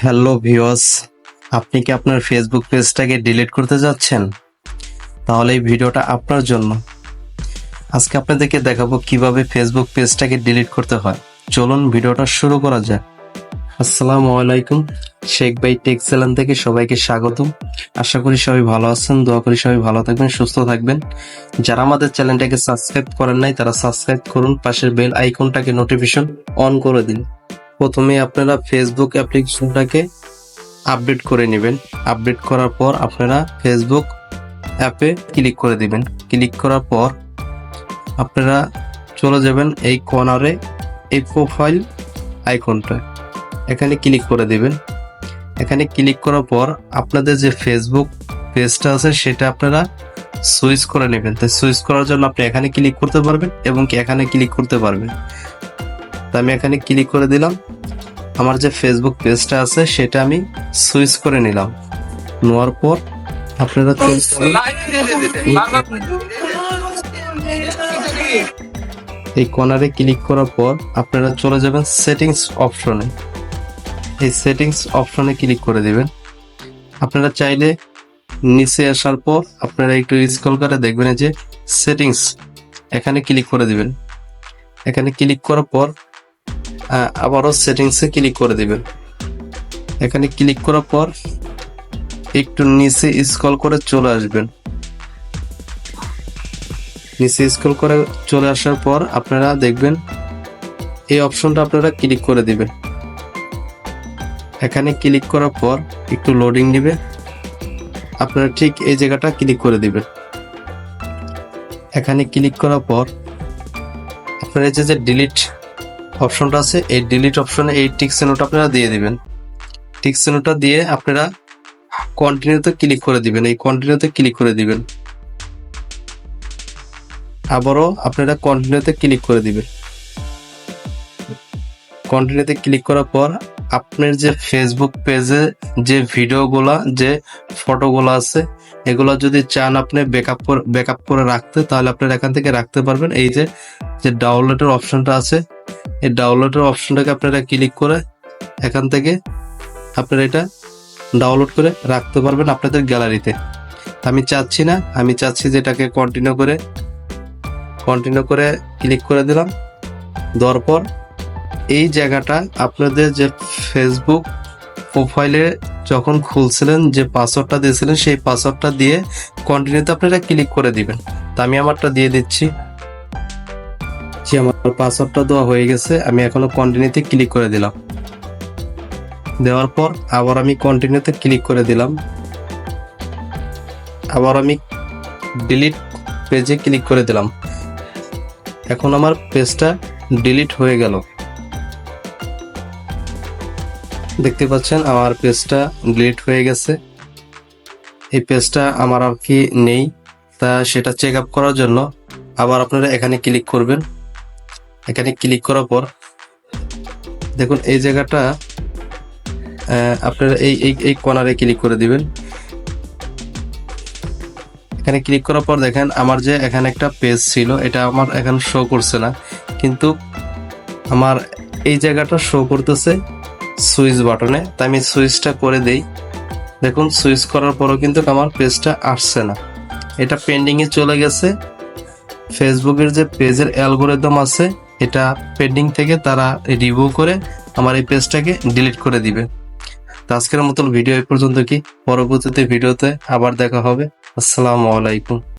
Hello viewers, আপনি কি আপনার ফেসবুক পেজটাকে ডিলিট করতে যাচ্ছেন? তাহলে এই ভিডিওটা আপনার জন্য। আজকে আপনাদেরকে দেখাবো কিভাবে ফেসবুক পেজটাকে ডিলিট করতে হয়। চলুন ভিডিওটা শুরু করা যাক। আসসালামু আলাইকুম, শেখ ভাই টেক চ্যানেল থেকে সবাইকে স্বাগতম। আশা করি সবাই ভালো আছেন, দোয়া করি সবাই ভালো থাকবেন, সুস্থ থাকবেন। যারা আমাদের চ্যানেলটাকে সাবস্ক্রাইব করেন নাই তারা সাবস্ক্রাইব করুন, পাশের বেল আইকনটাকে নোটিফিকেশন অন করে দিন। প্রথমে আপনারা ফেসবুক অ্যাপ্লিকেশনটাকে আপডেট করে নেবেন। আপডেট করার পর আপনারা ফেসবুক অ্যাপে ক্লিক করে দিবেন। ক্লিক করার পর আপনারা চলে যাবেন এই কর্নারে, এই প্রোফাইল আইকনটা, এখানে ক্লিক করে দিবেন। এখানে ক্লিক করার পর আপনাদের যে ফেসবুক পেজটা আছে সেটা আপনারা সুইচ করে নেবেন। তাই সুইচ করার জন্য আপনি এখানে ক্লিক করতে পারবেন এবং কি এখানে ক্লিক করতে পারবেন। তো আমি এখানে ক্লিক করে দিলাম। আমার যে ফেসবুক পেজটা আছে সেটা আমি সুইচ করে নিলাম। নেওয়ার পর আপনারা এই কর্নারে ক্লিক করার পর আপনারা চলে যাবেন সেটিংস অপশনে। এই সেটিংস অপশনে ক্লিক করে দিবেন। আপনারা চাইলে নিচে আসার পর আপনারা একটু স্ক্রল করে দেখবেন যে সেটিংস, এখানে ক্লিক করে দিবেন। এখানে ক্লিক করার পর আবারও সেটিংসে ক্লিক করে দিবেন। এখানে ক্লিক করার পর একটু নিচে স্ক্রল করে চলে আসবেন। নিচে স্ক্রল করে চলে আসার পর আপনারা দেখবেন এই অপশনটা আপনারা ক্লিক করে দিবেন। এখানে ক্লিক করার পর একটু লোডিং নেবে, আপনারা ঠিক এই জায়গাটা ক্লিক করে দিবেন। এখানে ক্লিক করার পর আপনারা যে ডিলিট অপশনটা আছে এই ডিলিট অপশনে এই টিক চিহ্নটা আপনারা দিয়ে দিবেন। টিক চিহ্নটা দিয়ে আপনারা কন্টিনিউতে ক্লিক করে দিবেন। এই কন্টিনিউতে ক্লিক করে দিবেন। আবারও আপনারা কন্টিনিউতে ক্লিক করে দিবেন। কন্টিনিউতে ক্লিক করার পর আপনার যে ফেসবুক পেজে যে ভিডিওগুলা, যে ফটোগুলো আছে এগুলো যদি চান আপনি ব্যাকআপ করে রাখতে, তাহলে আপনারা এখান থেকে রাখতে পারবেন। এই যে ডাউনলোডের অপশনটা আছে, এই ডাউনলোডের অপশনটাকে আপনারা ক্লিক করে এখান থেকে আপনারা এটা ডাউনলোড করে রাখতে পারবেন আপনাদের গ্যালারিতে। আমি চাচ্ছি না, আমি চাচ্ছি যে এটাকে কন্টিনিউ করে ক্লিক করে দিলাম। দেওয়ার পর এই জায়গাটা আপনাদের যে ফেসবুক প্রোফাইলে যখন খুলছিলেন যে পাসওয়ার্ডটা দিয়েছিলেন সেই পাসওয়ার্ডটা দিয়ে কন্টিনিউতে আপনারা ক্লিক করে দিবেন। তা আমি আমারটা দিয়ে দিচ্ছি। যে আমার পাসওয়ার্ডটা দেওয়া হয়ে গেছে, আমি এখনো কন্টিনিউতে ক্লিক করে দিলাম। দেওয়ার পর আবার আমি কন্টিনিউতে ক্লিক করে দিলাম। আবার আমি ডিলিট পেজে ক্লিক করে দিলাম। এখন আমার পেজটা ডিলিট হয়ে গেল। দেখতে পাচ্ছেন আমার পেজটা ডিলিট হয়ে গেছে। এই পেজটা আমার আর কি নেই, তা সেটা চেক আপ করার জন্য আবার আপনারা এখানে ক্লিক করবেন। এখানে ক্লিক করার পর দেখুন এই জায়গাটা আপনারা এই কর্নারে ক্লিক করে দিবেন। এখানে ক্লিক করার পর দেখেন আমার যে এখানে একটা পেজ ছিল এটা আমার এখন শো করছে না, কিন্তু আমার এই জায়গাটা শো করতেছে সুইচ বাটনে। তাই আমি সুইচটা করে দেই। দেখুন সুইচ করার পরও কিন্তু আমার পেজটা আসছে না, এটা পেন্ডিং এ চলে গেছে। ফেসবুকের যে পেজের অ্যালগোরিদম আছে এটা পেন্ডিং থেকে তারা রিভিউ করে আমার এই পেজটাকে ডিলিট করে দিবে। তো আজকের মতো ভিডিও এই পর্যন্ত। কি পরবর্তীতে ভিডিওতে আবার দেখা হবে। আসসালামু আলাইকুম।